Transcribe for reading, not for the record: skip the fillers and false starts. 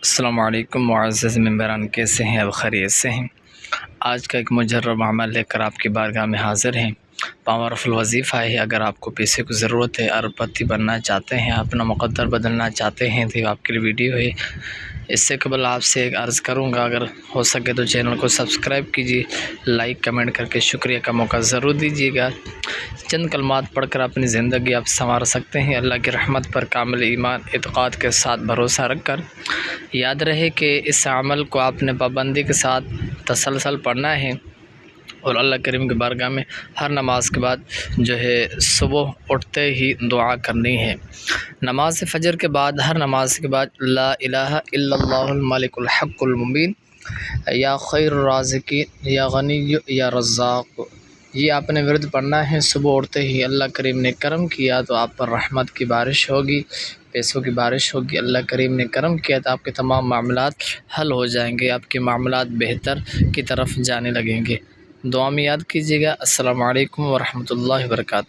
السلام علیکم معزز ممبران، کیسے ہیں؟ اب خیریت سے ہیں؟ آج کا ایک مجرب عمل لے کر آپ کی بارگاہ میں حاضر ہیں۔ پاور آف الوظیفہ ہے۔ اگر آپ کو پیسے کی ضرورت ہے، ارب پتی بننا چاہتے ہیں، اپنا مقدر بدلنا چاہتے ہیں تو آپ کے لیے ویڈیو ہے۔ اس سے قبل آپ سے ایک عرض کروں گا، اگر ہو سکے تو چینل کو سبسکرائب کیجیے، لائک کمنٹ کر کے شکریہ کا موقع ضرور دیجیے گا۔ چند کلمات پڑھ کر اپنی زندگی آپ سنوار سکتے ہیں۔ اللہ کی رحمت پر کامل ایمان اعتقاد کے ساتھ بھروسہ رکھ کر یاد رہے کہ اس عمل کو آپ نے پابندی کے ساتھ تسلسل پڑھنا ہے، اور اللہ کریم کی بارگاہ میں ہر نماز کے بعد صبح اٹھتے ہی دعا کرنی ہے۔ نماز فجر کے بعد، ہر نماز کے بعد لا الہ الا اللہ الملک الحق المبین، یا خیر الرازقین، یا غنی یا رزاق، یہ آپ نے ورد پڑھنا ہے۔ صبح اٹھتے ہی اللہ کریم نے کرم کیا تو آپ پر رحمت کی بارش ہوگی، پیسوں کی بارش ہوگی۔ اللہ کریم نے کرم کیا تو آپ کے تمام معاملات حل ہو جائیں گے، آپ کے معاملات بہتر کی طرف جانے لگیں گے۔ دعا میں یاد کیجیے گا۔ السلام علیکم ورحمۃ اللہ وبرکاتہ۔